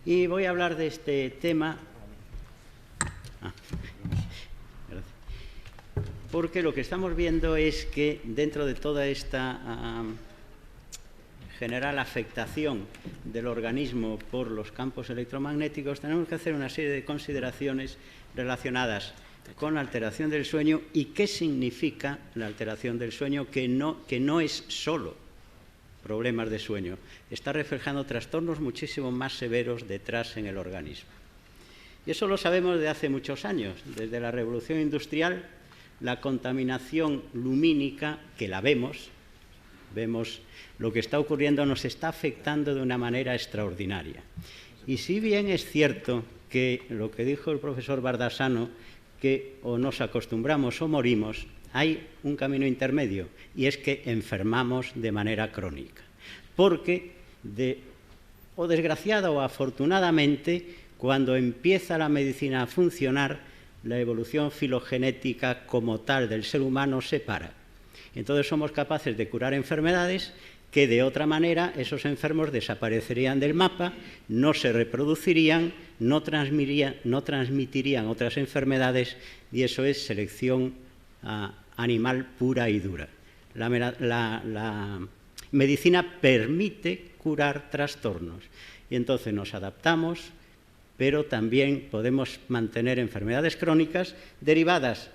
Y voy a hablar de este tema porque lo que estamos viendo es que dentro de toda esta general afectación del organismo por los campos electromagnéticos tenemos que hacer una serie de consideraciones relacionadas con la alteración del sueño y qué significa la alteración del sueño, que no es solo problemas de sueño, está reflejando trastornos muchísimo más severos detrás en el organismo. Y eso lo sabemos desde hace muchos años, desde la revolución industrial, la contaminación lumínica, que la vemos lo que está ocurriendo, nos está afectando de una manera extraordinaria. Y si bien es cierto que lo que dijo el profesor Bardasano, que o nos acostumbramos o morimos, hay un camino intermedio, y es que enfermamos de manera crónica. Porque, o desgraciada o afortunadamente, cuando empieza la medicina a funcionar, la evolución filogenética como tal del ser humano se para. Entonces somos capaces de curar enfermedades que de otra manera esos enfermos desaparecerían del mapa, no se reproducirían, no transmitirían otras enfermedades, y eso es selección animal pura y dura. La medicina permite curar trastornos y entonces nos adaptamos, pero también podemos mantener enfermedades crónicas derivadas,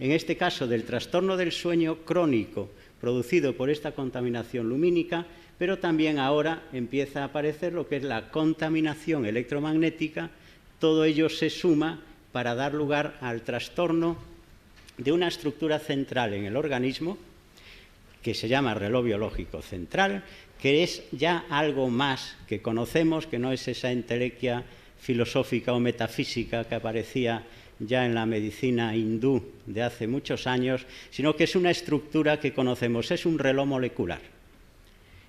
en este caso, del trastorno del sueño crónico producido por esta contaminación lumínica, pero también ahora empieza a aparecer lo que es la contaminación electromagnética. Todo ello se suma para dar lugar al trastorno de una estructura central en el organismo que se llama reloj biológico central, que es ya algo más que conocemos, que no es esa entelequia filosófica o metafísica que aparecía ya en la medicina hindú de hace muchos años, sino que es una estructura que conocemos, es un reloj molecular,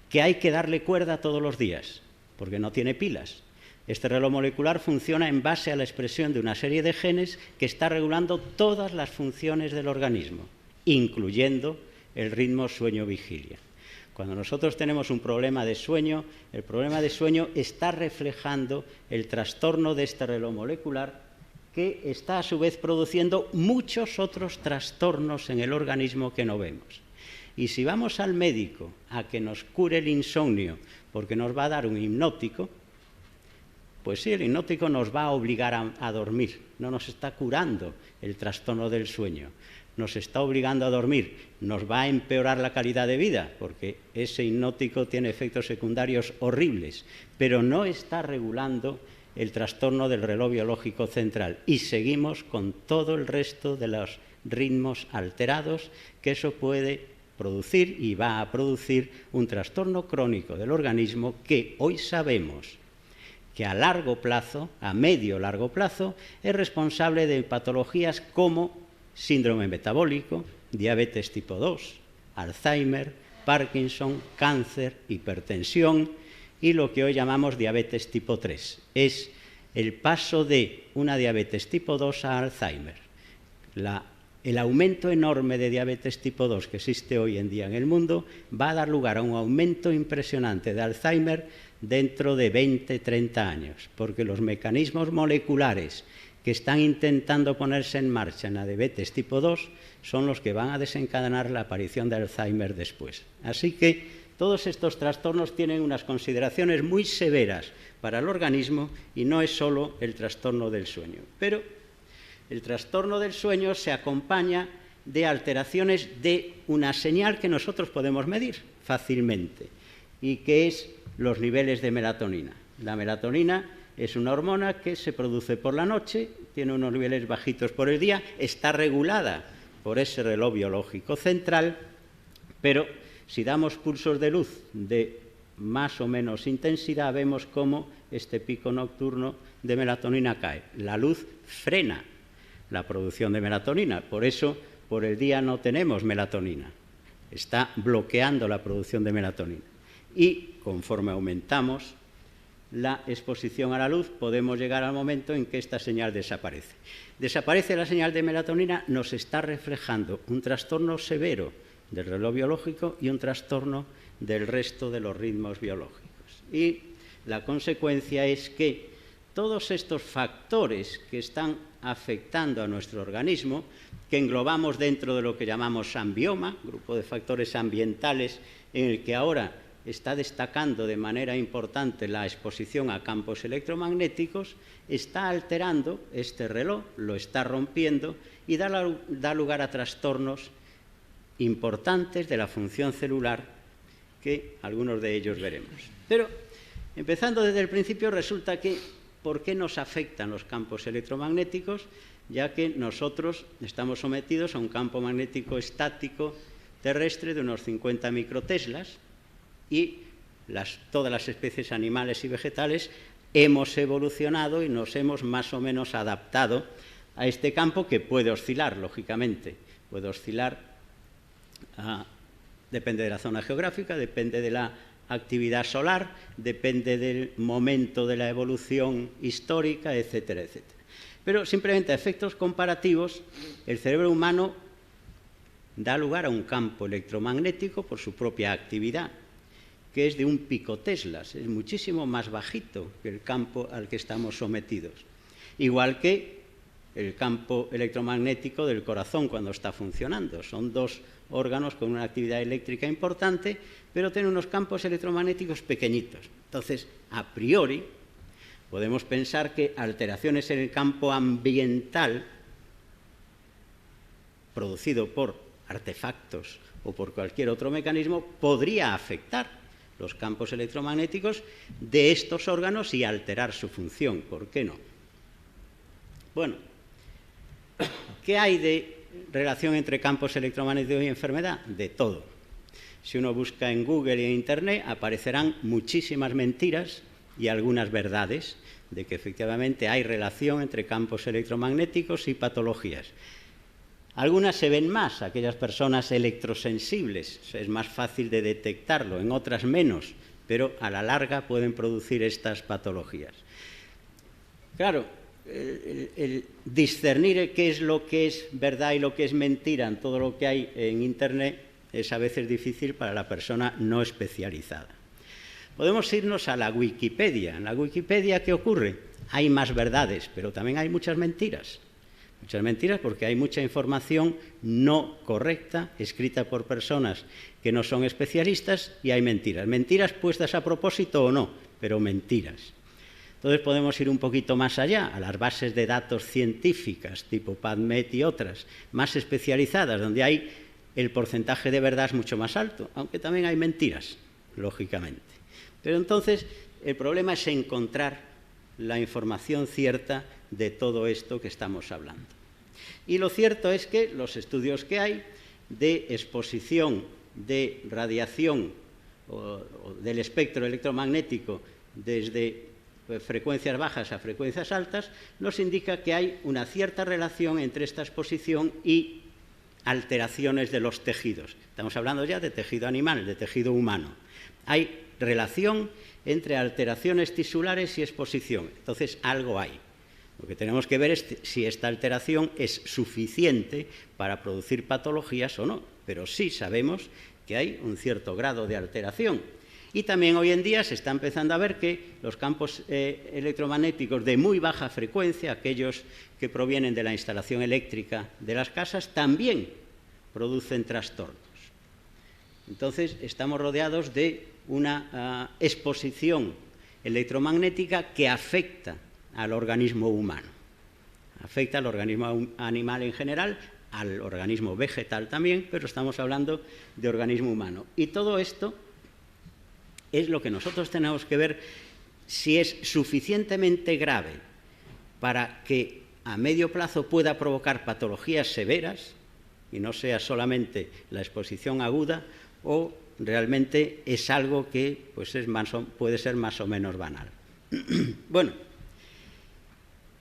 que hay que darle cuerda todos los días, porque no tiene pilas. Este reloj molecular funciona en base a la expresión de una serie de genes que está regulando todas las funciones del organismo, incluyendo el ritmo sueño-vigilia. Cuando nosotros tenemos un problema de sueño, el problema de sueño está reflejando el trastorno de este reloj molecular, que está a su vez produciendo muchos otros trastornos en el organismo que no vemos. Y si vamos al médico a que nos cure el insomnio porque nos va a dar un hipnótico, pues sí, el hipnótico nos va a obligar a dormir, no nos está curando el trastorno del sueño, nos está obligando a dormir, nos va a empeorar la calidad de vida, porque ese hipnótico tiene efectos secundarios horribles, pero no está regulando el trastorno del reloj biológico central, y seguimos con todo el resto de los ritmos alterados que eso puede producir y va a producir un trastorno crónico del organismo que hoy sabemos que a largo plazo, a medio-largo plazo, es responsable de patologías como síndrome metabólico, diabetes tipo 2, Alzheimer, Parkinson, cáncer, hipertensión y lo que hoy llamamos diabetes tipo 3. Es el paso de una diabetes tipo 2 a Alzheimer. El aumento enorme de diabetes tipo 2 que existe hoy en día en el mundo va a dar lugar a un aumento impresionante de Alzheimer dentro de 20-30 años, porque los mecanismos moleculares que están intentando ponerse en marcha en la diabetes tipo 2 son los que van a desencadenar la aparición de Alzheimer después. Así que todos estos trastornos tienen unas consideraciones muy severas para el organismo y no es solo el trastorno del sueño. Pero el trastorno del sueño se acompaña de alteraciones de una señal que nosotros podemos medir fácilmente y que es los niveles de melatonina. La melatonina es una hormona que se produce por la noche, tiene unos niveles bajitos por el día, está regulada por ese reloj biológico central, pero si damos pulsos de luz de más o menos intensidad, vemos cómo este pico nocturno de melatonina cae. La luz frena la producción de melatonina, por eso por el día no tenemos melatonina, está bloqueando la producción de melatonina. Y conforme aumentamos la exposición a la luz, podemos llegar al momento en que esta señal desaparece. Desaparece la señal de melatonina, nos está reflejando un trastorno severo del reloj biológico y un trastorno del resto de los ritmos biológicos. Y la consecuencia es que todos estos factores que están afectando a nuestro organismo, que englobamos dentro de lo que llamamos ambioma, grupo de factores ambientales, en el que ahora está destacando de manera importante la exposición a campos electromagnéticos, está alterando este reloj, lo está rompiendo y da lugar a trastornos importantes de la función celular, que algunos de ellos veremos. Pero, empezando desde el principio, resulta que ¿por qué nos afectan los campos electromagnéticos? Ya que nosotros estamos sometidos a un campo magnético estático terrestre de unos 50 microteslas y todas las especies animales y vegetales hemos evolucionado y nos hemos más o menos adaptado a este campo, que puede oscilar, lógicamente. Puede oscilar, depende de la zona geográfica, depende de la actividad solar, depende del momento de la evolución histórica, etcétera, etcétera. Pero simplemente a efectos comparativos, el cerebro humano da lugar a un campo electromagnético por su propia actividad, que es de un picoteslas, es muchísimo más bajito que el campo al que estamos sometidos. Igual que el campo electromagnético del corazón cuando está funcionando. Son dos órganos con una actividad eléctrica importante, pero tienen unos campos electromagnéticos pequeñitos. Entonces, a priori, podemos pensar que alteraciones en el campo ambiental producido por artefactos o por cualquier otro mecanismo podría afectar los campos electromagnéticos de estos órganos y alterar su función. ¿Por qué no? Bueno, ¿qué hay de relación entre campos electromagnéticos y enfermedad? De todo. Si uno busca en Google y en Internet, aparecerán muchísimas mentiras y algunas verdades de que efectivamente hay relación entre campos electromagnéticos y patologías. Algunas se ven más, aquellas personas electrosensibles, es más fácil de detectarlo, en otras menos, pero a la larga pueden producir estas patologías. Claro, el discernir qué es lo que es verdad y lo que es mentira en todo lo que hay en Internet es a veces difícil para la persona no especializada. Podemos irnos a la Wikipedia. En la Wikipedia, ¿qué ocurre? Hay más verdades, pero también hay muchas mentiras. Muchas mentiras porque hay mucha información no correcta, escrita por personas que no son especialistas, y hay mentiras. Mentiras puestas a propósito o no, pero mentiras. Entonces podemos ir un poquito más allá, a las bases de datos científicas, tipo PubMed y otras, más especializadas, donde hay el porcentaje de verdad es mucho más alto, aunque también hay mentiras, lógicamente. Pero entonces el problema es encontrar la información cierta de todo esto que estamos hablando. Y lo cierto es que los estudios que hay de exposición de radiación o del espectro electromagnético desde frecuencias bajas a frecuencias altas nos indica que hay una cierta relación entre esta exposición y alteraciones de los tejidos. Estamos hablando ya de tejido animal, de tejido humano. Hay relación entre alteraciones tisulares y exposición. Entonces, algo hay. Lo que tenemos que ver es si esta alteración es suficiente para producir patologías o no. Pero sí sabemos que hay un cierto grado de alteración. Y también hoy en día se está empezando a ver que los campos electromagnéticos de muy baja frecuencia, aquellos que provienen de la instalación eléctrica de las casas, también producen trastornos. Entonces, estamos rodeados de una exposición electromagnética que afecta al organismo humano. Afecta al organismo animal en general, al organismo vegetal también, pero estamos hablando de organismo humano. Y todo esto es lo que nosotros tenemos que ver si es suficientemente grave para que a medio plazo pueda provocar patologías severas y no sea solamente la exposición aguda, o realmente es algo que pues puede ser más o menos banal. Bueno,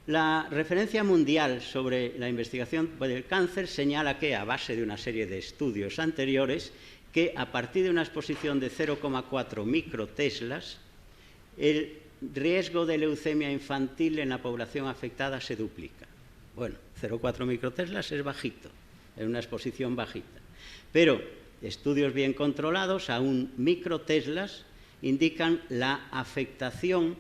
la referencia mundial sobre la investigación del cáncer señala que, a base de una serie de estudios anteriores, que a partir de una exposición de 0,4 microteslas, el riesgo de leucemia infantil en la población afectada se duplica. Bueno, 0,4 microteslas es bajito, es una exposición bajita. Pero estudios bien controlados a 1 microteslas indican la afectación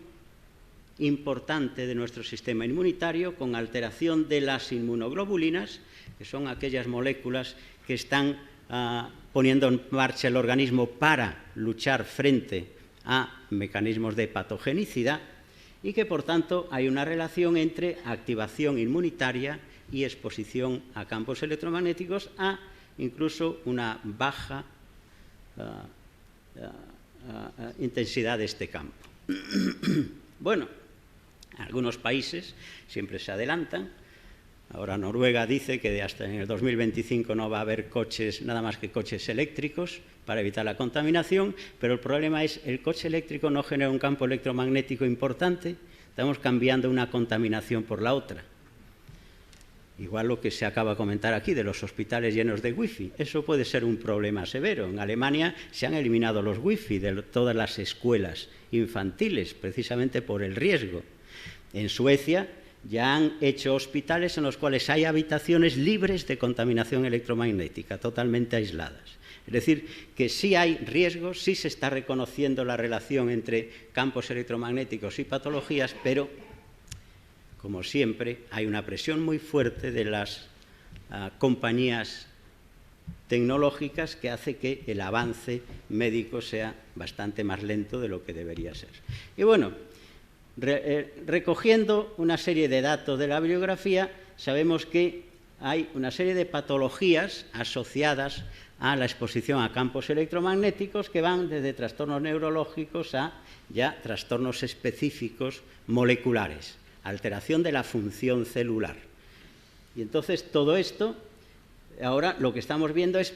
importante de nuestro sistema inmunitario, con alteración de las inmunoglobulinas, que son aquellas moléculas que están poniendo en marcha el organismo para luchar frente a mecanismos de patogenicidad, y que, por tanto, hay una relación entre activación inmunitaria y exposición a campos electromagnéticos, a incluso una baja intensidad de este campo. Bueno, algunos países siempre se adelantan. Ahora Noruega dice que hasta en el 2025 no va a haber coches, nada más que coches eléctricos, para evitar la contaminación, pero el problema es que el coche eléctrico no genera un campo electromagnético importante, estamos cambiando una contaminación por la otra. Igual lo que se acaba de comentar aquí de los hospitales llenos de wifi, eso puede ser un problema severo. En Alemania se han eliminado los wifi de todas las escuelas infantiles, precisamente por el riesgo. En Suecia ya han hecho hospitales en los cuales hay habitaciones libres de contaminación electromagnética, totalmente aisladas. Es decir, que sí hay riesgos, sí se está reconociendo la relación entre campos electromagnéticos y patologías, pero, como siempre, hay una presión muy fuerte de las compañías tecnológicas que hace que el avance médico sea bastante más lento de lo que debería ser. Y bueno, recogiendo una serie de datos de la bibliografía, sabemos que hay una serie de patologías asociadas a la exposición a campos electromagnéticos que van desde trastornos neurológicos a ya trastornos específicos moleculares, alteración de la función celular. Y entonces todo esto, ahora lo que estamos viendo es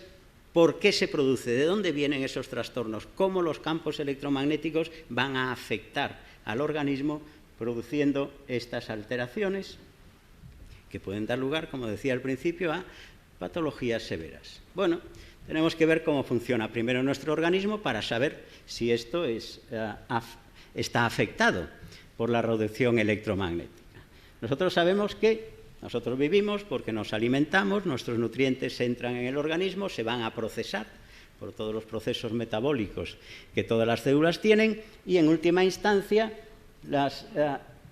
por qué se produce, de dónde vienen esos trastornos, cómo los campos electromagnéticos van a afectar al organismo produciendo estas alteraciones que pueden dar lugar, como decía al principio, a patologías severas. Bueno, tenemos que ver cómo funciona primero nuestro organismo para saber si esto está afectado por la radiación electromagnética. Nosotros sabemos que nosotros vivimos porque nos alimentamos, nuestros nutrientes entran en el organismo, se van a procesar por todos los procesos metabólicos que todas las células tienen y, en última instancia,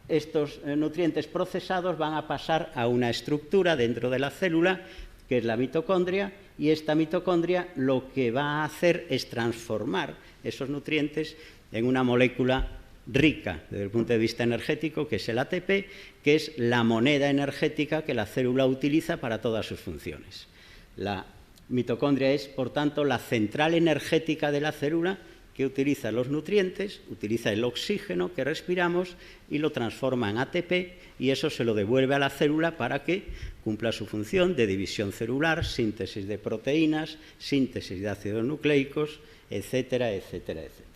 estos nutrientes procesados van a pasar a una estructura dentro de la célula, que es la mitocondria, y esta mitocondria lo que va a hacer es transformar esos nutrientes en una molécula rica desde el punto de vista energético, que es el ATP, que es la moneda energética que la célula utiliza para todas sus funciones. La mitocondria es, por tanto, la central energética de la célula, que utiliza los nutrientes, utiliza el oxígeno que respiramos y lo transforma en ATP, y eso se lo devuelve a la célula para que cumpla su función de división celular, síntesis de proteínas, síntesis de ácidos nucleicos, etcétera, etcétera, etcétera.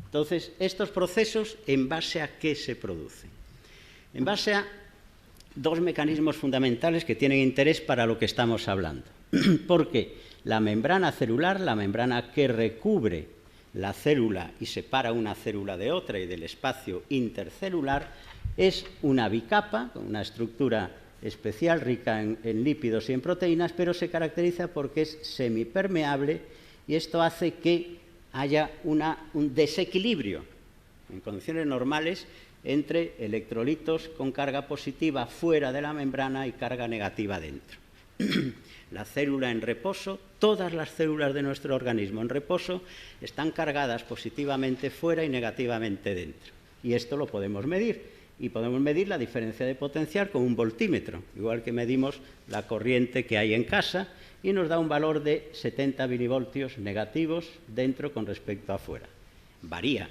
Entonces, estos procesos, ¿en base a qué se producen? En base a dos mecanismos fundamentales que tienen interés para lo que estamos hablando. Porque la membrana celular, la membrana que recubre la célula y separa una célula de otra y del espacio intercelular, es una bicapa, con una estructura especial rica en lípidos y en proteínas, pero se caracteriza porque es semipermeable, y esto hace que haya un desequilibrio en condiciones normales entre electrolitos con carga positiva fuera de la membrana y carga negativa dentro. La célula en reposo, todas las células de nuestro organismo en reposo están cargadas positivamente fuera y negativamente dentro. Y esto lo podemos medir. Y podemos medir la diferencia de potencial con un voltímetro, igual que medimos la corriente que hay en casa, y nos da un valor de 70 milivoltios negativos dentro con respecto a fuera. Varía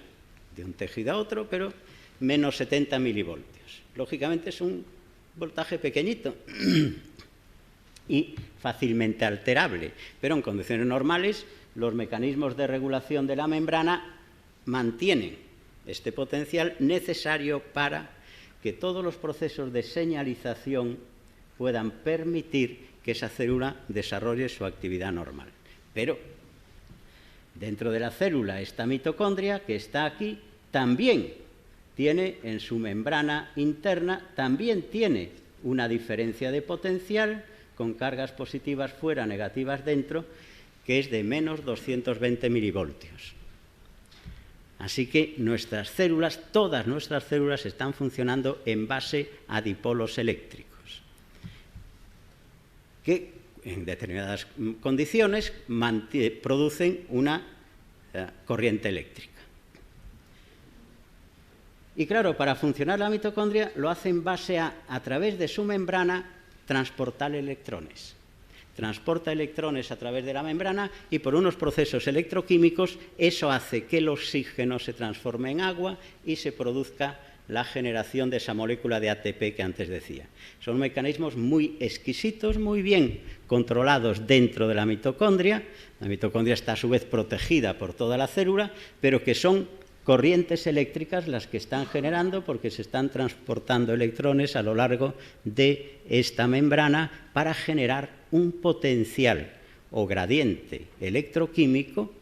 de un tejido a otro, pero menos 70 milivoltios. Lógicamente es un voltaje pequeñito y fácilmente alterable, pero en condiciones normales los mecanismos de regulación de la membrana mantienen este potencial necesario para que todos los procesos de señalización puedan permitir que esa célula desarrolle su actividad normal. Pero dentro de la célula, esta mitocondria que está aquí también tiene en su membrana interna, también tiene una diferencia de potencial con cargas positivas fuera, negativas dentro, que es de menos 220 milivoltios. Así que nuestras células, todas nuestras células, están funcionando en base a dipolos eléctricos, que en determinadas condiciones producen una corriente eléctrica. Y claro, para funcionar la mitocondria lo hace en base a través de su membrana, transportar electrones. Transporta electrones a través de la membrana y por unos procesos electroquímicos eso hace que el oxígeno se transforme en agua y se produzca la generación de esa molécula de ATP que antes decía. Son mecanismos muy exquisitos, muy bien controlados dentro de la mitocondria. La mitocondria está a su vez protegida por toda la célula, pero que son corrientes eléctricas las que están generando porque se están transportando electrones a lo largo de esta membrana para generar un potencial o gradiente electroquímico,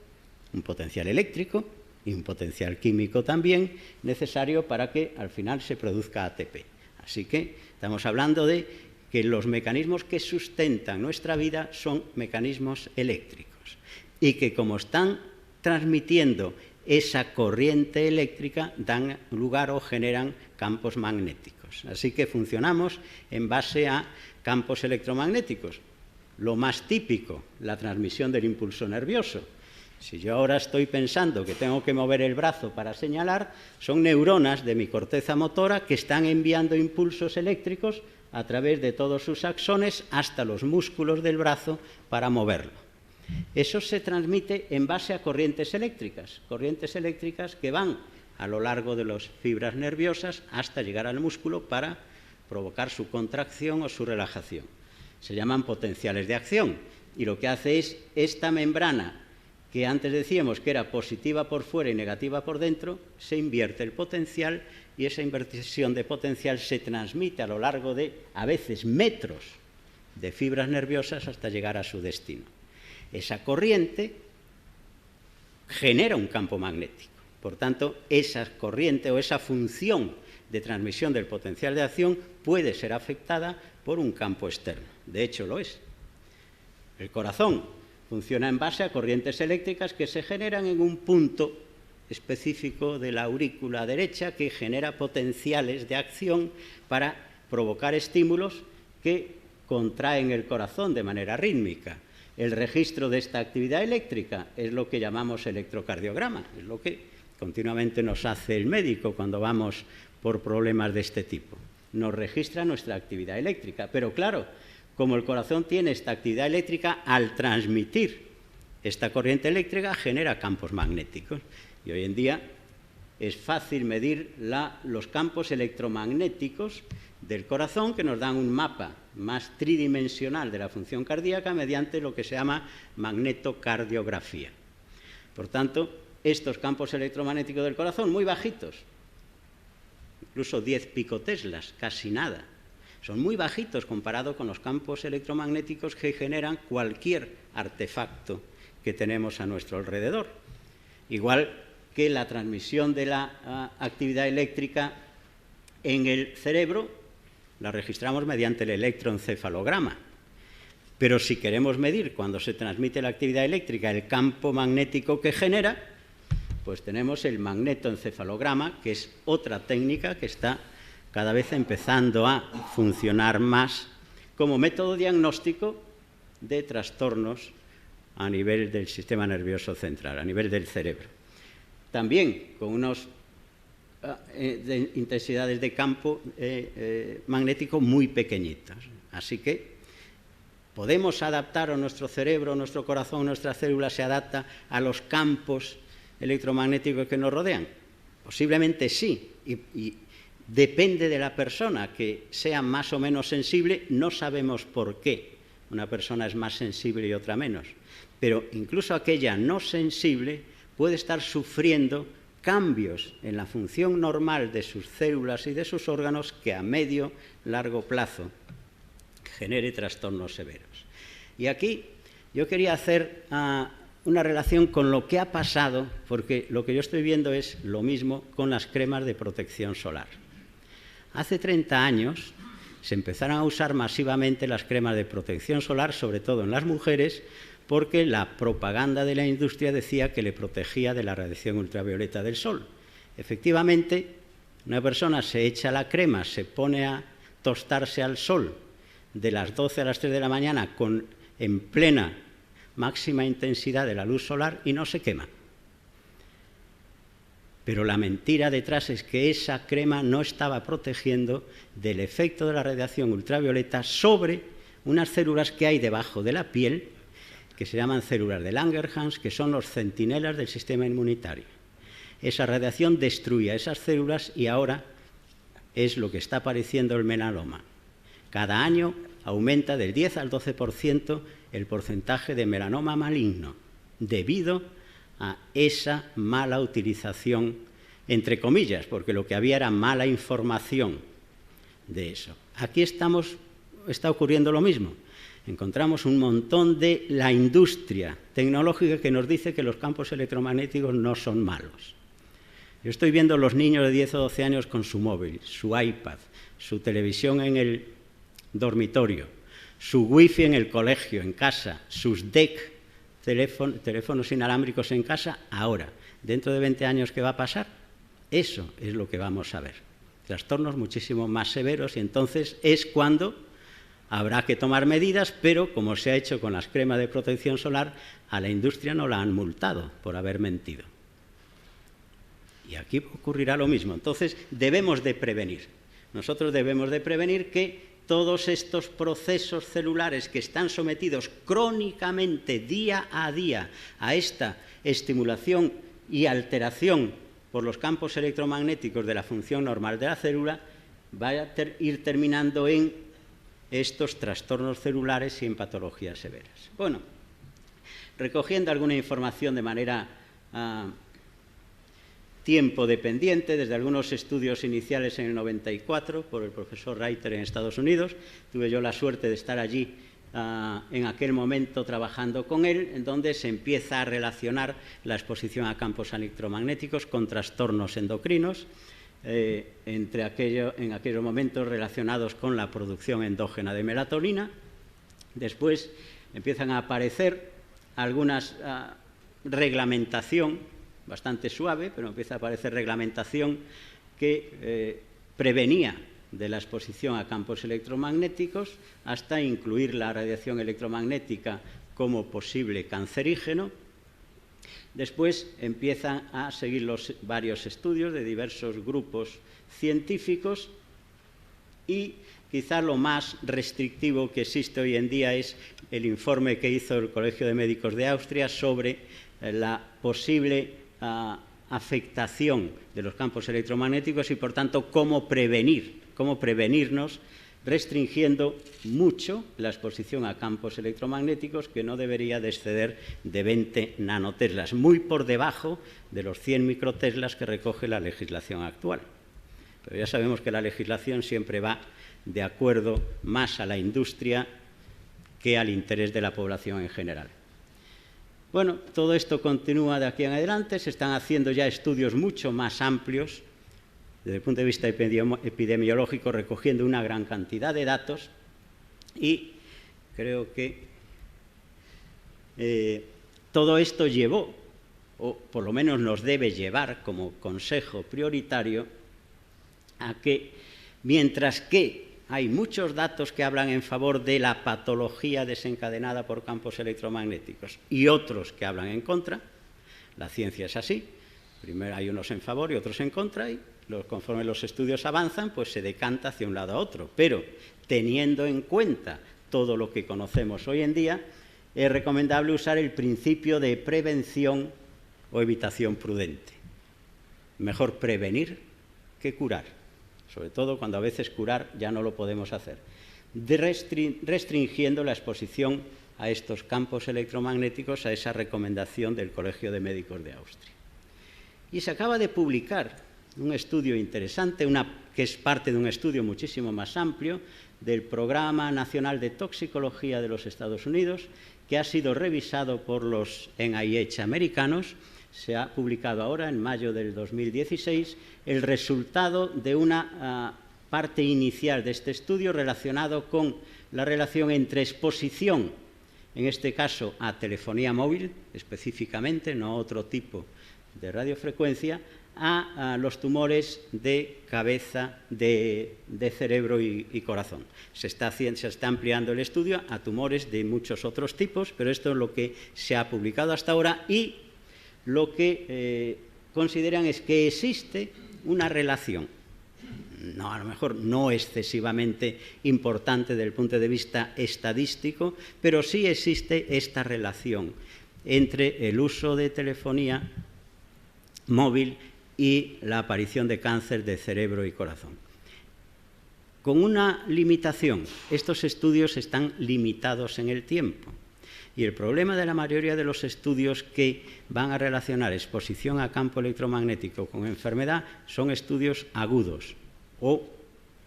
un potencial eléctrico y un potencial químico también necesario para que al final se produzca ATP. Así que estamos hablando de que los mecanismos que sustentan nuestra vida son mecanismos eléctricos y que como están transmitiendo esa corriente eléctrica dan lugar o generan campos magnéticos. Así que funcionamos en base a campos electromagnéticos. Lo más típico, la transmisión del impulso nervioso. Si yo ahora estoy pensando que tengo que mover el brazo para señalar, son neuronas de mi corteza motora que están enviando impulsos eléctricos a través de todos sus axones hasta los músculos del brazo para moverlo. Eso se transmite en base a corrientes eléctricas que van a lo largo de las fibras nerviosas hasta llegar al músculo para provocar su contracción o su relajación. Se llaman potenciales de acción y lo que hace es esta membrana que antes decíamos que era positiva por fuera y negativa por dentro, se invierte el potencial y esa inversión de potencial se transmite a lo largo de, a veces, metros de fibras nerviosas hasta llegar a su destino. Esa corriente genera un campo magnético. Por tanto, esa corriente o esa función de transmisión del potencial de acción puede ser afectada por un campo externo. De hecho, lo es. El corazón funciona en base a corrientes eléctricas que se generan en un punto específico de la aurícula derecha que genera potenciales de acción para provocar estímulos que contraen el corazón de manera rítmica. El registro de esta actividad eléctrica es lo que llamamos electrocardiograma, es lo que continuamente nos hace el médico cuando vamos por problemas de este tipo. Nos registra nuestra actividad eléctrica, pero claro, como el corazón tiene esta actividad eléctrica, al transmitir esta corriente eléctrica genera campos magnéticos. Y hoy en día es fácil medir los campos electromagnéticos del corazón que nos dan un mapa más tridimensional de la función cardíaca mediante lo que se llama magnetocardiografía. Por tanto, estos campos electromagnéticos del corazón, muy bajitos, incluso 10 picoteslas, casi nada, son muy bajitos comparado con los campos electromagnéticos que generan cualquier artefacto que tenemos a nuestro alrededor. Igual que la transmisión de la actividad eléctrica en el cerebro la registramos mediante el electroencefalograma. Pero si queremos medir cuando se transmite la actividad eléctrica el campo magnético que genera, pues tenemos el magnetoencefalograma, que es otra técnica que está cada vez empezando a funcionar más como método diagnóstico de trastornos a nivel del sistema nervioso central, a nivel del cerebro. También con unas intensidades de campo magnético muy pequeñitas. Así que podemos adaptar a nuestro cerebro, nuestro corazón, nuestra célula se adapta a los campos electromagnéticos que nos rodean. Posiblemente sí, y depende de la persona que sea más o menos sensible, no sabemos por qué una persona es más sensible y otra menos, pero incluso aquella no sensible puede estar sufriendo cambios en la función normal de sus células y de sus órganos que a medio, largo plazo genere trastornos severos. Y aquí yo quería hacer una relación con lo que ha pasado, porque lo que yo estoy viendo es lo mismo con las cremas de protección solar. Hace 30 años se empezaron a usar masivamente las cremas de protección solar, sobre todo en las mujeres, porque la propaganda de la industria decía que le protegía de la radiación ultravioleta del sol. Efectivamente, una persona se echa la crema, se pone a tostarse al sol de las 12 a las 3 de la mañana en plena máxima intensidad de la luz solar y no se quema. Pero la mentira detrás es que esa crema no estaba protegiendo del efecto de la radiación ultravioleta sobre unas células que hay debajo de la piel, que se llaman células de Langerhans, que son los centinelas del sistema inmunitario. Esa radiación destruye esas células y ahora es lo que está apareciendo el melanoma. Cada año aumenta del 10 al 12% el porcentaje de melanoma maligno, debido a esa mala utilización, entre comillas, porque lo que había era mala información de eso. Aquí está ocurriendo lo mismo. Encontramos un montón de la industria tecnológica que nos dice que los campos electromagnéticos no son malos. Yo estoy viendo a los niños de 10 o 12 años con su móvil, su iPad, su televisión en el dormitorio, su wifi en el colegio, en casa, sus DEC, teléfonos inalámbricos en casa. Ahora, dentro de 20 años, ¿qué va a pasar? Eso es lo que vamos a ver. Trastornos muchísimo más severos, y entonces es cuando habrá que tomar medidas, pero como se ha hecho con las cremas de protección solar, a la industria no la han multado por haber mentido. Y aquí ocurrirá lo mismo. Entonces, debemos de prevenir. Nosotros debemos de prevenir que todos estos procesos celulares que están sometidos crónicamente, día a día, a esta estimulación y alteración por los campos electromagnéticos de la función normal de la célula, vaya a ir terminando en estos trastornos celulares y en patologías severas. Bueno, recogiendo alguna información de manera tiempo dependiente, desde algunos estudios iniciales en el 94 por el profesor Reiter en Estados Unidos. Tuve yo la suerte de estar allí en aquel momento trabajando con él, en donde se empieza a relacionar la exposición a campos electromagnéticos con trastornos endocrinos, en aquellos momentos relacionados con la producción endógena de melatonina. Después empiezan a aparecer algunas reglamentación bastante suave, pero empieza a aparecer reglamentación que prevenía de la exposición a campos electromagnéticos, hasta incluir la radiación electromagnética como posible cancerígeno. Después empiezan a seguir varios estudios de diversos grupos científicos, y quizá lo más restrictivo que existe hoy en día es el informe que hizo el Colegio de Médicos de Austria sobre la posible afectación de los campos electromagnéticos y, por tanto, cómo prevenirnos, restringiendo mucho la exposición a campos electromagnéticos, que no debería de exceder de 20 nanoteslas, muy por debajo de los 100 microteslas que recoge la legislación actual. Pero ya sabemos que la legislación siempre va de acuerdo más a la industria que al interés de la población en general. Bueno, todo esto continúa de aquí en adelante. Se están haciendo ya estudios mucho más amplios desde el punto de vista epidemiológico, recogiendo una gran cantidad de datos, y creo que todo esto llevó, o por lo menos nos debe llevar como consejo prioritario, a que, mientras que hay muchos datos que hablan en favor de la patología desencadenada por campos electromagnéticos y otros que hablan en contra, la ciencia es así, primero hay unos en favor y otros en contra, y conforme los estudios avanzan, pues se decanta hacia un lado a otro. Pero teniendo en cuenta todo lo que conocemos hoy en día, es recomendable usar el principio de prevención o evitación prudente. Mejor prevenir que curar, sobre todo cuando a veces curar ya no lo podemos hacer, restringiendo la exposición a estos campos electromagnéticos, a esa recomendación del Colegio de Médicos de Austria. Y se acaba de publicar un estudio interesante, que es parte de un estudio muchísimo más amplio del Programa Nacional de Toxicología de los Estados Unidos, que ha sido revisado por los NIH americanos. Se ha publicado ahora, en mayo del 2016, el resultado de una parte inicial de este estudio relacionado con la relación entre exposición en este caso a telefonía móvil específicamente, no otro tipo de radiofrecuencia, a los tumores de cabeza, de cerebro y corazón. Se está ampliando el estudio a tumores de muchos otros tipos, pero esto es lo que se ha publicado hasta ahora, y lo que consideran es que existe una relación, a lo mejor no excesivamente importante desde el punto de vista estadístico, pero sí existe esta relación entre el uso de telefonía móvil y la aparición de cáncer de cerebro y corazón. Con una limitación, estos estudios están limitados en el tiempo. Y el problema de la mayoría de los estudios que van a relacionar exposición a campo electromagnético con enfermedad son estudios agudos o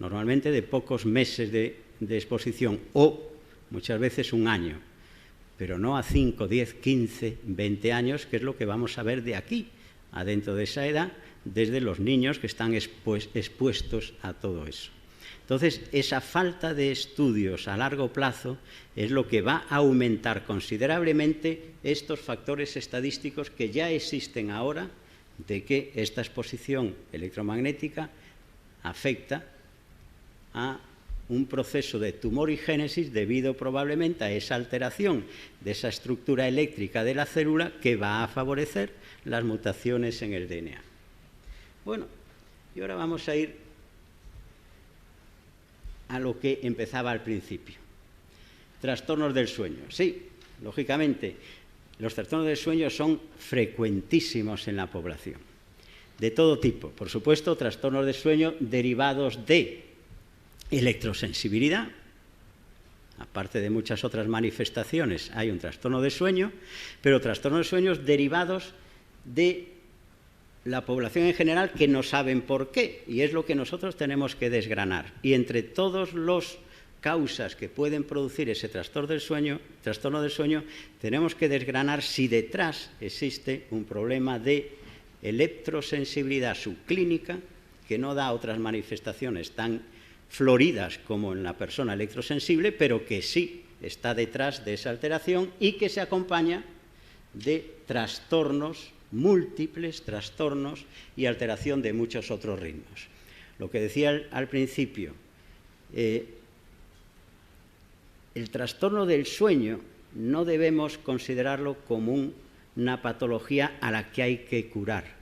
normalmente de pocos meses de exposición o muchas veces un año, pero no a 5, 10, 15, 20 años, que es lo que vamos a ver de aquí adentro de esa edad, desde los niños que están expuestos a todo eso. Entonces, esa falta de estudios a largo plazo es lo que va a aumentar considerablemente estos factores estadísticos que ya existen ahora de que esta exposición electromagnética afecta a un proceso de tumorigénesis debido probablemente a esa alteración de esa estructura eléctrica de la célula que va a favorecer las mutaciones en el DNA. Bueno, y ahora vamos a ir a lo que empezaba al principio. Trastornos del sueño. Sí, lógicamente, los trastornos del sueño son frecuentísimos en la población, de todo tipo. Por supuesto, trastornos del sueño derivados de electrosensibilidad, aparte de muchas otras manifestaciones, hay un trastorno de sueño, pero trastornos de sueños derivados de la población en general que no saben por qué, y es lo que nosotros tenemos que desgranar. Y entre todas las causas que pueden producir ese trastorno del sueño, tenemos que desgranar si detrás existe un problema de electrosensibilidad subclínica que no da otras manifestaciones tan floridas como en la persona electrosensible, pero que sí está detrás de esa alteración y que se acompaña de trastornos, múltiples trastornos y alteración de muchos otros ritmos. Lo que decía al principio, el trastorno del sueño no debemos considerarlo como una patología a la que hay que curar.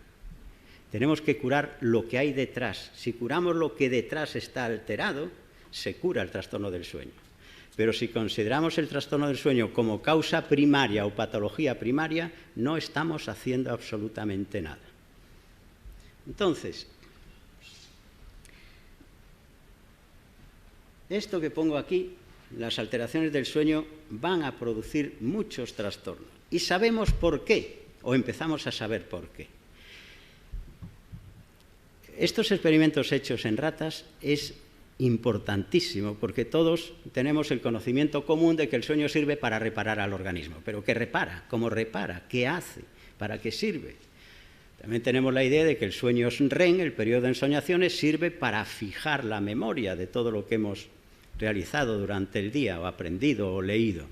Tenemos que curar lo que hay detrás. Si curamos lo que detrás está alterado, se cura el trastorno del sueño. Pero si consideramos el trastorno del sueño como causa primaria o patología primaria, no estamos haciendo absolutamente nada. Entonces, esto que pongo aquí, las alteraciones del sueño van a producir muchos trastornos. Y sabemos por qué, o empezamos a saber por qué. Estos experimentos hechos en ratas es importantísimo, porque todos tenemos el conocimiento común de que el sueño sirve para reparar al organismo. ¿Pero qué repara? ¿Cómo repara? ¿Qué hace? ¿Para qué sirve? También tenemos la idea de que el sueño REM, el periodo de ensoñaciones, sirve para fijar la memoria de todo lo que hemos realizado durante el día, o aprendido o leído.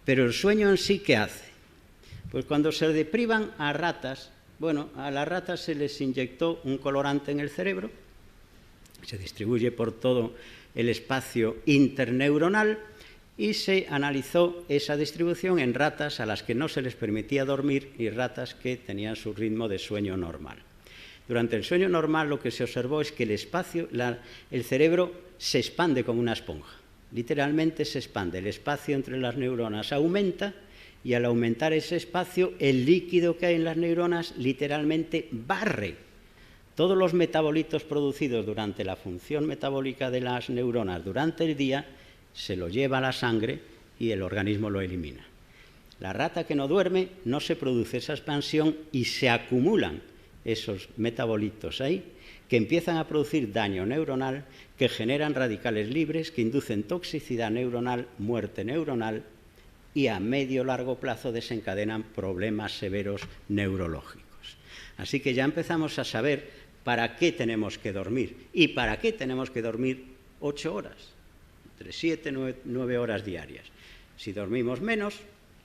Pero el sueño en sí, ¿qué hace? Pues cuando se deprivan a ratas, bueno, a las ratas se les inyectó un colorante en el cerebro, se distribuye por todo el espacio interneuronal y se analizó esa distribución en ratas a las que no se les permitía dormir y ratas que tenían su ritmo de sueño normal. Durante el sueño normal lo que se observó es que el cerebro se expande como una esponja, literalmente se expande, el espacio entre las neuronas aumenta y al aumentar ese espacio el líquido que hay en las neuronas literalmente barre todos los metabolitos producidos durante la función metabólica de las neuronas durante el día, se lo lleva a la sangre y el organismo lo elimina. La rata que no duerme no se produce esa expansión y se acumulan esos metabolitos ahí que empiezan a producir daño neuronal, que generan radicales libres, que inducen toxicidad neuronal, muerte neuronal y a medio largo plazo desencadenan problemas severos neurológicos. Así que ya empezamos a saber para qué tenemos que dormir y para qué tenemos que dormir 8 horas, entre 7 y 9 horas diarias. Si dormimos menos,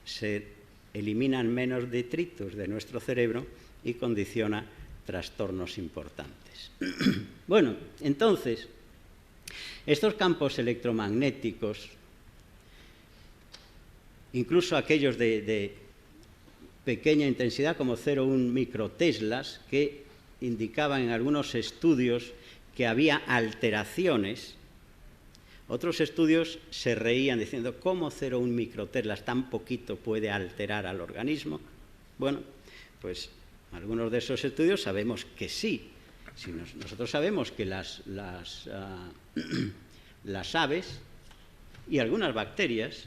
se eliminan menos detritos de nuestro cerebro y condiciona trastornos importantes. Bueno, entonces, estos campos electromagnéticos, incluso aquellos de pequeña intensidad como 0,1 microteslas, que indicaban en algunos estudios que había alteraciones. Otros estudios se reían diciendo, ¿cómo 0,1 microteslas tan poquito puede alterar al organismo? Bueno, pues algunos de esos estudios sabemos que sí. Si nosotros sabemos que las aves y algunas bacterias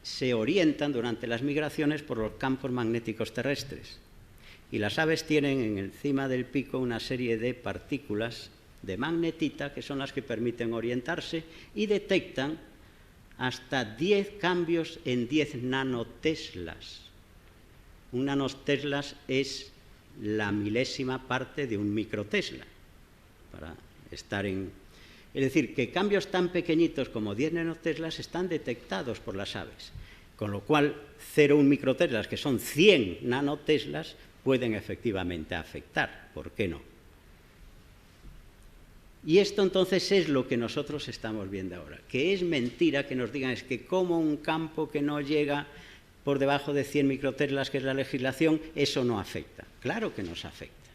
se orientan durante las migraciones por los campos magnéticos terrestres. Y las aves tienen encima del pico una serie de partículas de magnetita que son las que permiten orientarse y detectan hasta 10 cambios en 10 nanoteslas. Un nanoteslas es la milésima parte de un microtesla, para estar en... Es decir, que cambios tan pequeñitos como 10 nanoteslas están detectados por las aves, con lo cual 0,1 microteslas, que son 100 nanoteslas, pueden efectivamente afectar. ¿Por qué no? Y esto entonces es lo que nosotros estamos viendo ahora, que es mentira que nos digan es que como un campo que no llega por debajo de 100 microteslas, que es la legislación, eso no afecta. Claro que nos afecta.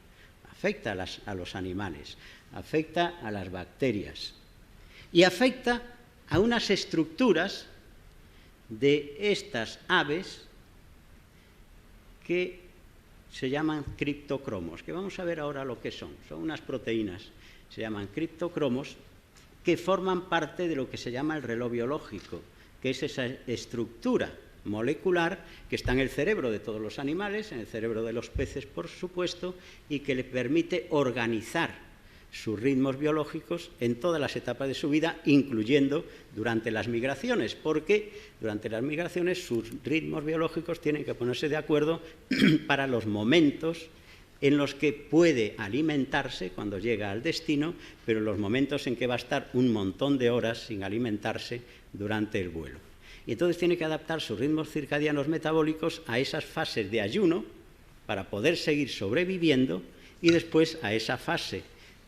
Afecta a los animales, afecta a las bacterias y afecta a unas estructuras de estas aves que se llaman criptocromos, que vamos a ver ahora lo que son. Son unas proteínas, se llaman criptocromos, que forman parte de lo que se llama el reloj biológico, que es esa estructura molecular que está en el cerebro de todos los animales, en el cerebro de los peces, por supuesto, y que le permite organizar sus ritmos biológicos en todas las etapas de su vida, incluyendo durante las migraciones, porque durante las migraciones sus ritmos biológicos tienen que ponerse de acuerdo para los momentos en los que puede alimentarse cuando llega al destino, pero los momentos en que va a estar un montón de horas sin alimentarse durante el vuelo. Y entonces tiene que adaptar sus ritmos circadianos metabólicos a esas fases de ayuno para poder seguir sobreviviendo y después a esa fase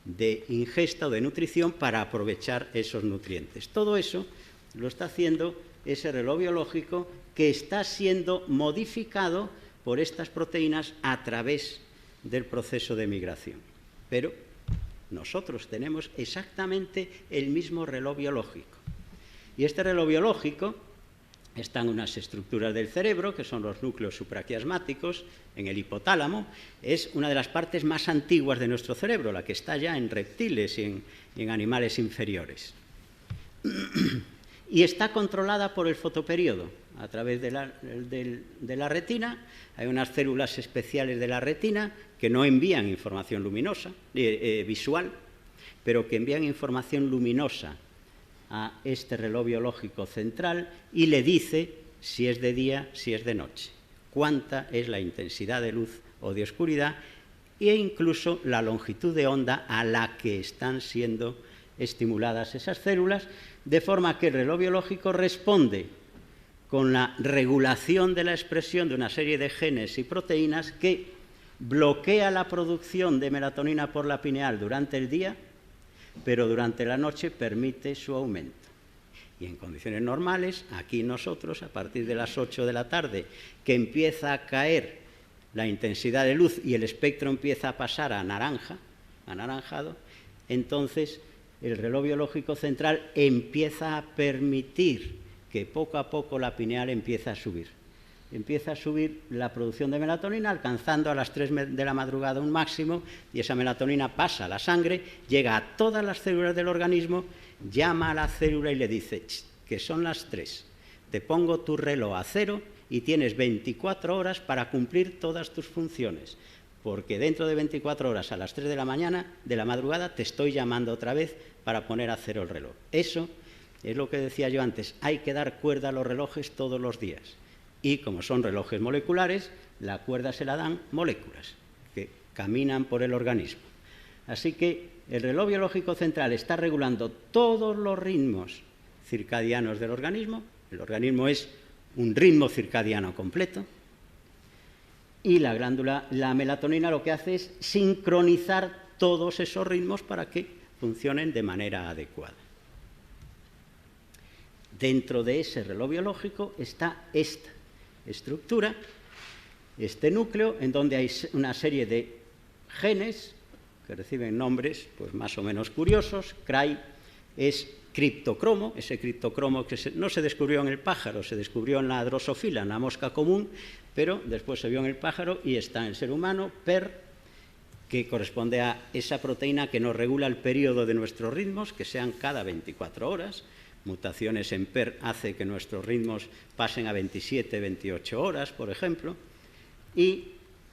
de ingesta o de nutrición para aprovechar esos nutrientes. Todo eso lo está haciendo ese reloj biológico que está siendo modificado por estas proteínas a través del proceso de migración. Pero nosotros tenemos exactamente el mismo reloj biológico. Y este reloj biológico está en unas estructuras del cerebro, que son los núcleos supraquiasmáticos, en el hipotálamo. Es una de las partes más antiguas de nuestro cerebro, la que está ya en reptiles y en animales inferiores. Y está controlada por el fotoperíodo, a través de la retina. Hay unas células especiales de la retina que no envían información luminosa, visual, pero que envían información luminosa a este reloj biológico central y le dice si es de día, si es de noche, cuánta es la intensidad de luz o de oscuridad e incluso la longitud de onda a la que están siendo estimuladas esas células, de forma que el reloj biológico responde con la regulación de la expresión de una serie de genes y proteínas que bloquea la producción de melatonina por la pineal durante el día, pero durante la noche permite su aumento. Y en condiciones normales, aquí nosotros, a partir de las 8 de la tarde, que empieza a caer la intensidad de luz y el espectro empieza a pasar a naranja, anaranjado, entonces el reloj biológico central empieza a permitir que poco a poco la pineal empieza a subir. Empieza a subir la producción de melatonina, alcanzando a las 3 de la madrugada un máximo, y esa melatonina pasa a la sangre, llega a todas las células del organismo, llama a la célula y le dice que son las 3, te pongo tu reloj a 0 y tienes 24 horas para cumplir todas tus funciones, porque dentro de 24 horas a las 3 de la mañana, de la madrugada, te estoy llamando otra vez para poner a 0 el reloj. Eso es lo que decía yo antes, hay que dar cuerda a los relojes todos los días. Y como son relojes moleculares, la cuerda se la dan moléculas que caminan por el organismo. Así que el reloj biológico central está regulando todos los ritmos circadianos del organismo. El organismo es un ritmo circadiano completo. Y la melatonina lo que hace es sincronizar todos esos ritmos para que funcionen de manera adecuada. Dentro de ese reloj biológico está esta estructura, este núcleo, en donde hay una serie de genes que reciben nombres pues, más o menos curiosos. CRY es criptocromo, ese criptocromo que no se descubrió en el pájaro, se descubrió en la drosófila, en la mosca común, pero después se vio en el pájaro y está en el ser humano. PER, que corresponde a esa proteína que nos regula el periodo de nuestros ritmos, que sean cada 24 horas. Mutaciones en PER hace que nuestros ritmos pasen a 27, 28 horas, por ejemplo. Y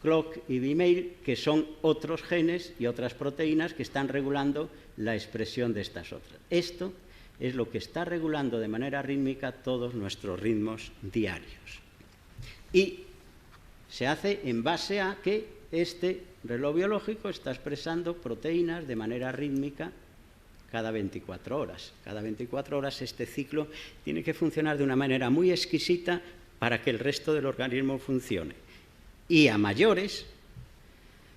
CLOCK y BMAIL, que son otros genes y otras proteínas que están regulando la expresión de estas otras. Esto es lo que está regulando de manera rítmica todos nuestros ritmos diarios. Y se hace en base a que este reloj biológico está expresando proteínas de manera rítmica cada 24 horas. Cada 24 horas este ciclo tiene que funcionar de una manera muy exquisita para que el resto del organismo funcione. Y a mayores,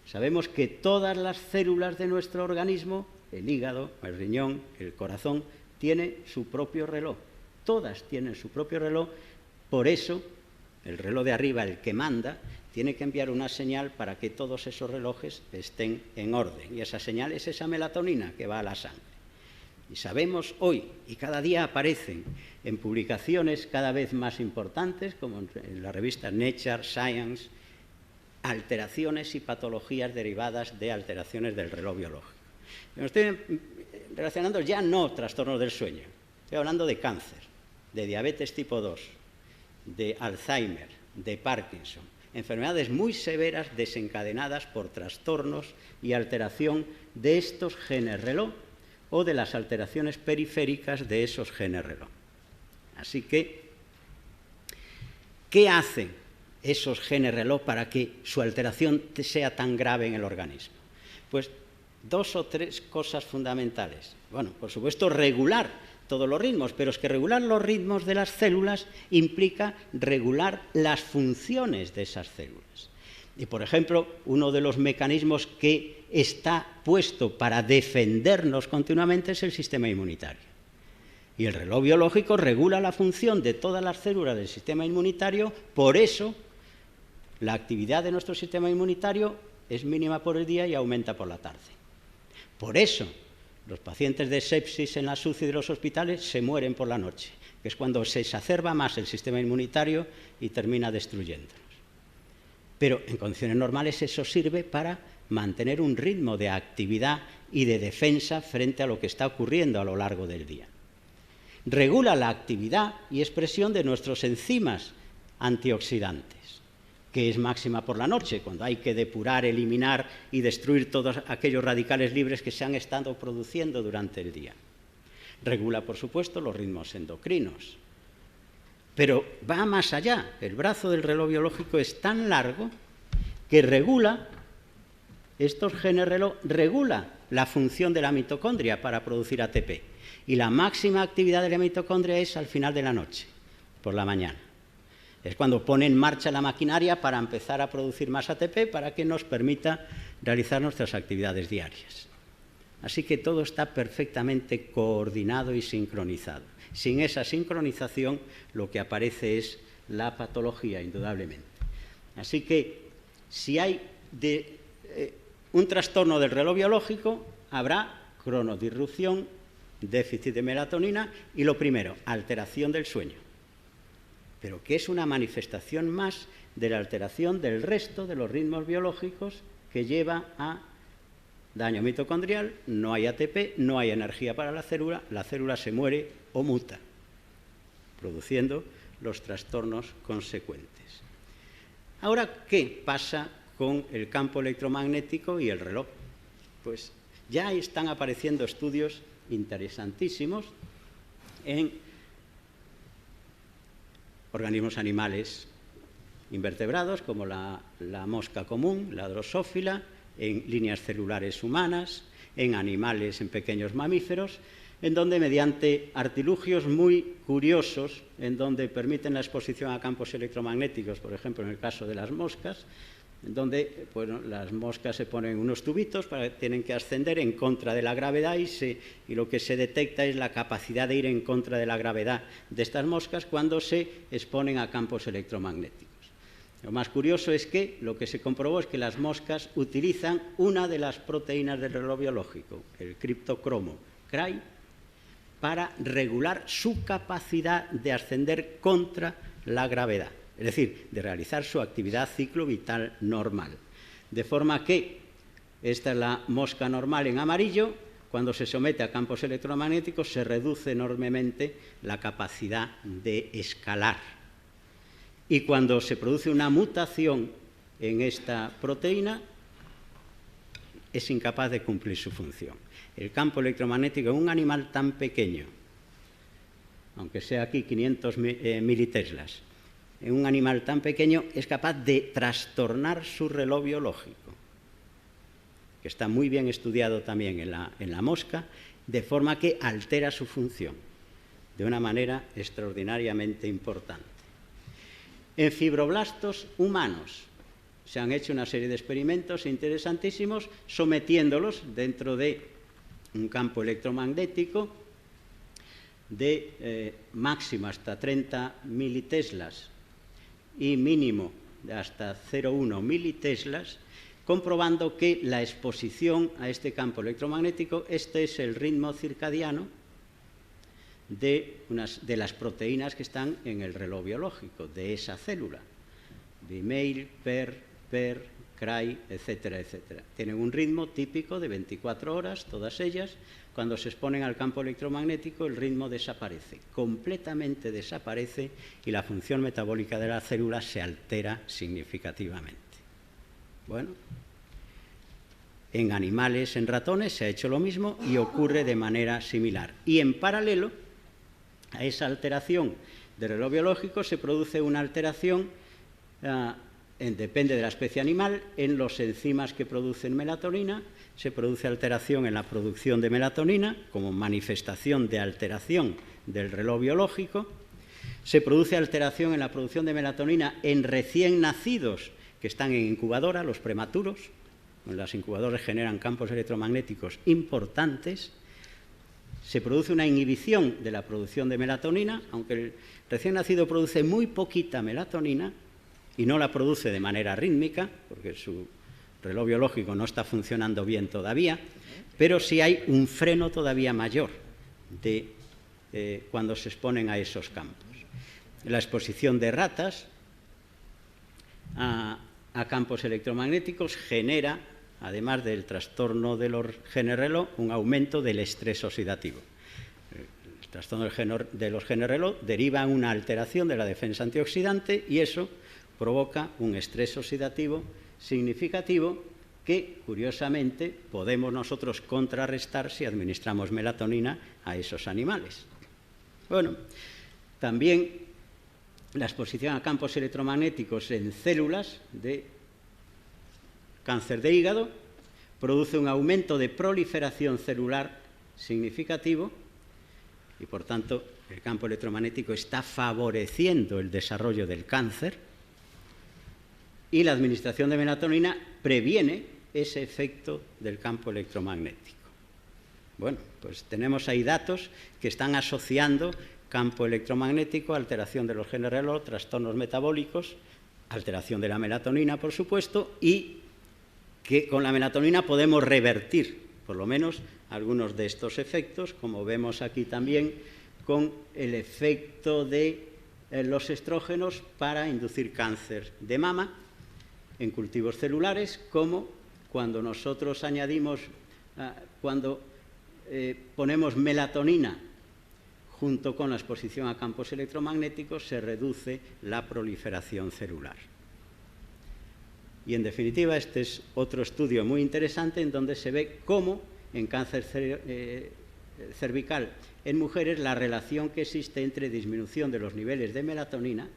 sabemos que todas las células de nuestro organismo, el hígado, el riñón, el corazón, tienen su propio reloj. Todas tienen su propio reloj, por eso el reloj de arriba, el que manda, tiene que enviar una señal para que todos esos relojes estén en orden. Y esa señal es esa melatonina que va a la sangre. Y sabemos hoy, y cada día aparecen en publicaciones cada vez más importantes, como en la revista Nature, Science, alteraciones y patologías derivadas de alteraciones del reloj biológico. Me estoy relacionando ya no trastornos del sueño, estoy hablando de cáncer, de diabetes tipo 2, de Alzheimer, de Parkinson, enfermedades muy severas desencadenadas por trastornos y alteración de estos genes reloj o de las alteraciones periféricas de esos genes reloj. Así que, ¿qué hacen esos genes reloj para que su alteración sea tan grave en el organismo? Pues 2 o 3 cosas fundamentales. Bueno, por supuesto, regular todos los ritmos, pero es que regular los ritmos de las células implica regular las funciones de esas células. Y, por ejemplo, uno de los mecanismos que está puesto para defendernos continuamente es el sistema inmunitario. Y el reloj biológico regula la función de todas las células del sistema inmunitario, por eso la actividad de nuestro sistema inmunitario es mínima por el día y aumenta por la tarde. Por eso los pacientes de sepsis en las UCI de los hospitales se mueren por la noche, que es cuando se exacerba más el sistema inmunitario y termina destruyéndonos. Pero en condiciones normales eso sirve para mantener un ritmo de actividad y de defensa frente a lo que está ocurriendo a lo largo del día. Regula la actividad y expresión de nuestros enzimas antioxidantes, que es máxima por la noche, cuando hay que depurar, eliminar y destruir todos aquellos radicales libres que se han estado produciendo durante el día. Regula, por supuesto, los ritmos endocrinos. Pero va más allá. El brazo del reloj biológico es tan largo que regula, estos genes reloj, regula la función de la mitocondria para producir ATP. Y la máxima actividad de la mitocondria es al final de la noche, por la mañana. Es cuando pone en marcha la maquinaria para empezar a producir más ATP para que nos permita realizar nuestras actividades diarias. Así que todo está perfectamente coordinado y sincronizado. Sin esa sincronización lo que aparece es la patología, indudablemente. Así que si hay un trastorno del reloj biológico, habrá cronodisrupción, déficit de melatonina y lo primero, alteración del sueño, pero que es una manifestación más de la alteración del resto de los ritmos biológicos que lleva a daño mitocondrial, no hay ATP, no hay energía para la célula se muere o muta, produciendo los trastornos consecuentes. Ahora, ¿qué pasa con el campo electromagnético y el reloj? Pues ya están apareciendo estudios interesantísimos en organismos animales invertebrados como la mosca común, la drosófila, en líneas celulares humanas, en animales, en pequeños mamíferos, en donde mediante artilugios muy curiosos, en donde permiten la exposición a campos electromagnéticos, por ejemplo, en el caso de las moscas, en donde las moscas se ponen unos tubitos para que tienen que ascender en contra de la gravedad y lo que se detecta es la capacidad de ir en contra de la gravedad de estas moscas cuando se exponen a campos electromagnéticos. Lo más curioso es que lo que se comprobó es que las moscas utilizan una de las proteínas del reloj biológico, el criptocromo, CRY, para regular su capacidad de ascender contra la gravedad. Es decir, de realizar su actividad ciclo vital normal. De forma que esta es la mosca normal en amarillo, cuando se somete a campos electromagnéticos se reduce enormemente la capacidad de escalar. Y cuando se produce una mutación en esta proteína, es incapaz de cumplir su función. El campo electromagnético en un animal tan pequeño, aunque sea aquí 500 militeslas, en un animal tan pequeño es capaz de trastornar su reloj biológico, que está muy bien estudiado también en la mosca, de forma que altera su función de una manera extraordinariamente importante. En fibroblastos humanos se han hecho una serie de experimentos interesantísimos sometiéndolos dentro de un campo electromagnético de máximo hasta 30 militeslas y mínimo de hasta 0,1 militeslas, comprobando que la exposición a este campo electromagnético, este es el ritmo circadiano de las proteínas que están en el reloj biológico de esa célula, Bmail, PER, CRY, etcétera, etcétera. Tienen un ritmo típico de 24 horas, todas ellas. Cuando se exponen al campo electromagnético, el ritmo desaparece, completamente desaparece, y la función metabólica de la célula se altera significativamente. Bueno, en animales, en ratones, se ha hecho lo mismo y ocurre de manera similar. Y en paralelo a esa alteración del reloj biológico se produce una alteración, depende de la especie animal, en los enzimas que producen melatonina. Se produce alteración en la producción de melatonina como manifestación de alteración del reloj biológico. Se produce alteración en la producción de melatonina en recién nacidos que están en incubadora, los prematuros. Las incubadoras generan campos electromagnéticos importantes. Se produce una inhibición de la producción de melatonina, aunque el recién nacido produce muy poquita melatonina y no la produce de manera rítmica, porque su reloj biológico no está funcionando bien todavía, pero sí hay un freno todavía mayor de cuando se exponen a esos campos. La exposición de ratas a campos electromagnéticos genera, además del trastorno de los genes reloj, un aumento del estrés oxidativo. El trastorno de los genes reloj deriva en una alteración de la defensa antioxidante y eso provoca un estrés oxidativo significativo que, curiosamente, podemos nosotros contrarrestar si administramos melatonina a esos animales. Bueno, también la exposición a campos electromagnéticos en células de cáncer de hígado produce un aumento de proliferación celular significativo y, por tanto, el campo electromagnético está favoreciendo el desarrollo del cáncer, y la administración de melatonina previene ese efecto del campo electromagnético. Bueno, pues tenemos ahí datos que están asociando campo electromagnético, alteración de los genes reloj, trastornos metabólicos, alteración de la melatonina, por supuesto, y que con la melatonina podemos revertir, por lo menos, algunos de estos efectos, como vemos aquí también con el efecto de los estrógenos para inducir cáncer de mama en cultivos celulares, como cuando nosotros añadimos, ponemos melatonina junto con la exposición a campos electromagnéticos, se reduce la proliferación celular. Y, en definitiva, este es otro estudio muy interesante en donde se ve cómo en cáncer cervical en mujeres la relación que existe entre disminución de los niveles de melatonina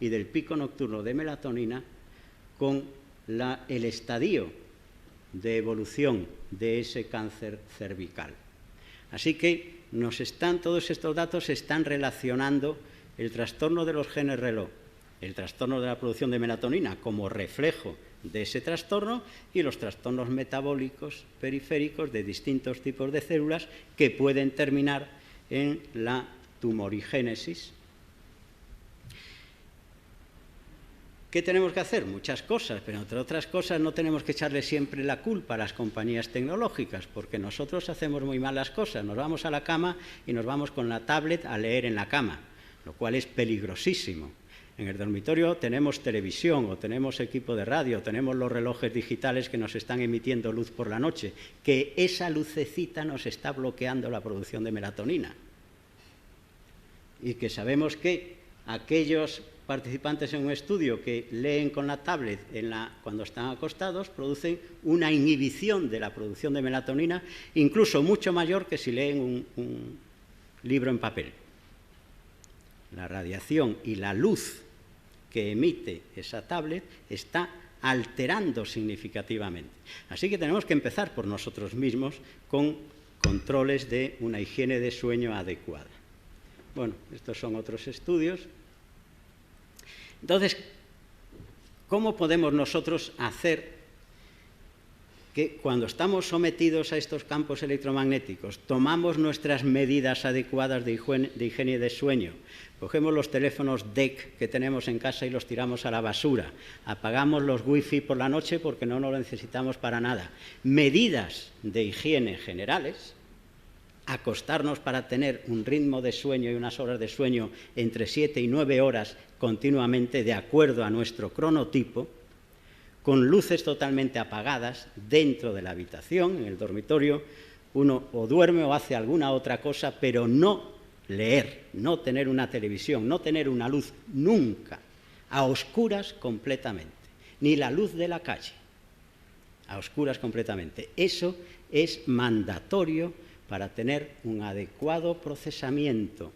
y del pico nocturno de melatonina con el estadio de evolución de ese cáncer cervical. Así que todos estos datos están relacionando el trastorno de los genes reloj, el trastorno de la producción de melatonina como reflejo de ese trastorno y los trastornos metabólicos periféricos de distintos tipos de células que pueden terminar en la tumorigénesis. ¿Qué tenemos que hacer? Muchas cosas, pero entre otras cosas no tenemos que echarle siempre la culpa a las compañías tecnológicas, porque nosotros hacemos muy mal las cosas. Nos vamos a la cama y nos vamos con la tablet a leer en la cama, lo cual es peligrosísimo. En el dormitorio tenemos televisión o tenemos equipo de radio, tenemos los relojes digitales que nos están emitiendo luz por la noche, que esa lucecita nos está bloqueando la producción de melatonina. Y que sabemos que aquellos participantes en un estudio que leen con la tablet cuando están acostados producen una inhibición de la producción de melatonina, incluso mucho mayor que si leen un libro en papel. La radiación y la luz que emite esa tablet está alterando significativamente. Así que tenemos que empezar por nosotros mismos con controles de una higiene de sueño adecuada. Bueno, estos son otros estudios. Entonces, ¿cómo podemos nosotros hacer que cuando estamos sometidos a estos campos electromagnéticos tomamos nuestras medidas adecuadas de higiene de sueño? Cogemos los teléfonos DEC que tenemos en casa y los tiramos a la basura. Apagamos los wifi por la noche porque no lo necesitamos para nada. Medidas de higiene generales. Acostarnos para tener un ritmo de sueño y unas horas de sueño entre 7 y 9 horas continuamente de acuerdo a nuestro cronotipo, con luces totalmente apagadas dentro de la habitación, en el dormitorio. Uno o duerme o hace alguna otra cosa, pero no leer, no tener una televisión, no tener una luz nunca, a oscuras completamente, ni la luz de la calle, a oscuras completamente. Eso es mandatorio para tener un adecuado procesamiento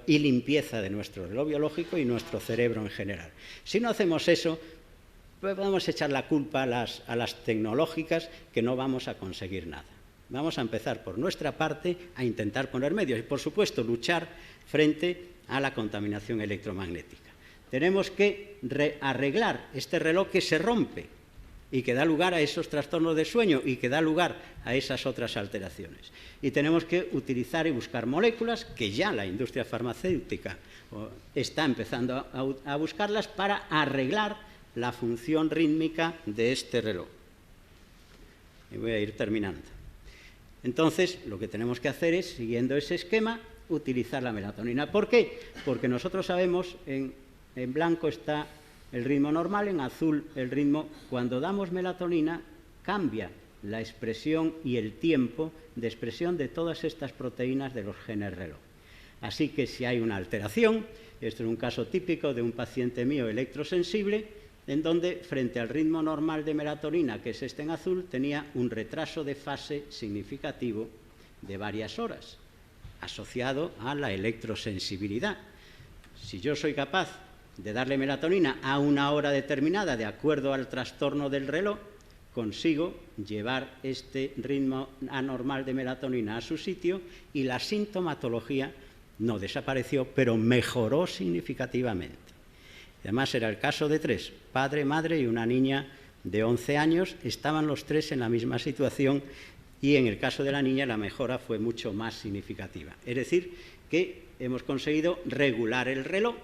y limpieza de nuestro reloj biológico y nuestro cerebro en general. Si no hacemos eso, pues podemos echar la culpa a las tecnológicas, que no vamos a conseguir nada. Vamos a empezar por nuestra parte a intentar poner medios y, por supuesto, luchar frente a la contaminación electromagnética. Tenemos que arreglar este reloj que se rompe y que da lugar a esos trastornos de sueño y que da lugar a esas otras alteraciones. Y tenemos que utilizar y buscar moléculas que ya la industria farmacéutica está empezando a buscarlas para arreglar la función rítmica de este reloj. Y voy a ir terminando. Entonces, lo que tenemos que hacer es, siguiendo ese esquema, utilizar la melatonina. ¿Por qué? Porque nosotros sabemos, en blanco está el ritmo normal, en azul el ritmo. Cuando damos melatonina cambia la expresión y el tiempo de expresión de todas estas proteínas de los genes reloj. Así que si hay una alteración, esto es un caso típico de un paciente mío electrosensible, en donde frente al ritmo normal de melatonina, que es este en azul, tenía un retraso de fase significativo de varias horas, asociado a la electrosensibilidad. Si yo soy capaz de darle melatonina a una hora determinada de acuerdo al trastorno del reloj, consigo llevar este ritmo anormal de melatonina a su sitio y la sintomatología no desapareció, pero mejoró significativamente. Además, era el caso de 3, padre, madre y una niña de 11 años. Estaban los 3 en la misma situación y en el caso de la niña la mejora fue mucho más significativa. Es decir, que hemos conseguido regular el reloj,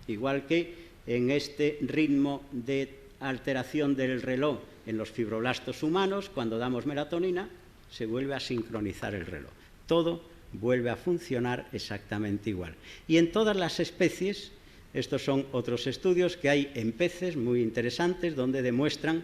igual que en este ritmo de alteración del reloj en los fibroblastos humanos, cuando damos melatonina, se vuelve a sincronizar el reloj. Todo vuelve a funcionar exactamente igual. Y en todas las especies, estos son otros estudios que hay en peces muy interesantes, donde demuestran,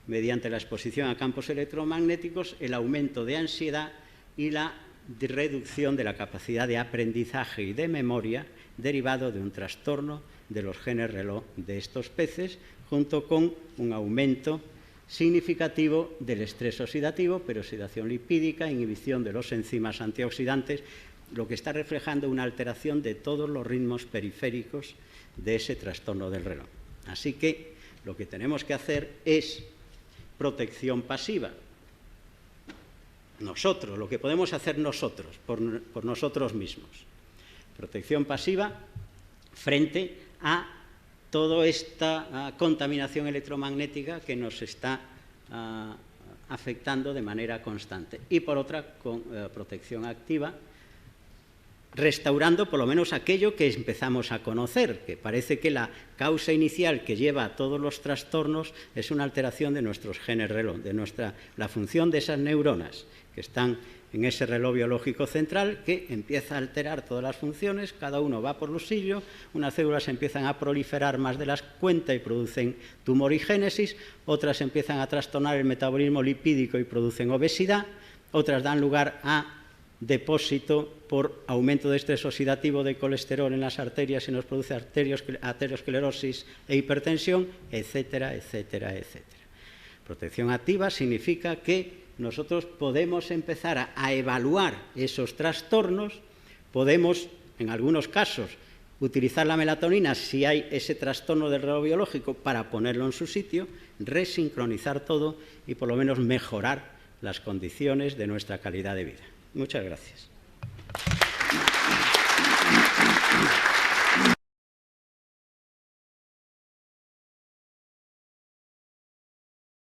mediante la exposición a campos electromagnéticos, el aumento de ansiedad y la reducción de la capacidad de aprendizaje y de memoria derivado de un trastorno de los genes reloj de estos peces, junto con un aumento significativo del estrés oxidativo, peroxidación lipídica, inhibición de los enzimas antioxidantes, lo que está reflejando una alteración de todos los ritmos periféricos de ese trastorno del reloj. Así que lo que tenemos que hacer es protección pasiva. nosotros, lo que podemos hacer nosotros, por nosotros mismos. Protección pasiva frente a toda esta contaminación electromagnética que nos está afectando de manera constante. Y por otra, con protección activa, restaurando por lo menos aquello que empezamos a conocer, que parece que la causa inicial que lleva a todos los trastornos es una alteración de nuestros genes reloj, de la función de esas neuronas que están en ese reloj biológico central, que empieza a alterar todas las funciones, cada uno va por lo suyo, unas células empiezan a proliferar más de las cuentas y producen tumorigénesis, otras empiezan a trastornar el metabolismo lipídico y producen obesidad, otras dan lugar a depósito por aumento de estrés oxidativo de colesterol en las arterias y nos produce aterosclerosis e hipertensión, etcétera, etcétera, etcétera. Protección activa significa que nosotros podemos empezar a evaluar esos trastornos, podemos, en algunos casos, utilizar la melatonina si hay ese trastorno del reloj biológico para ponerlo en su sitio, resincronizar todo y por lo menos mejorar las condiciones de nuestra calidad de vida. Muchas gracias.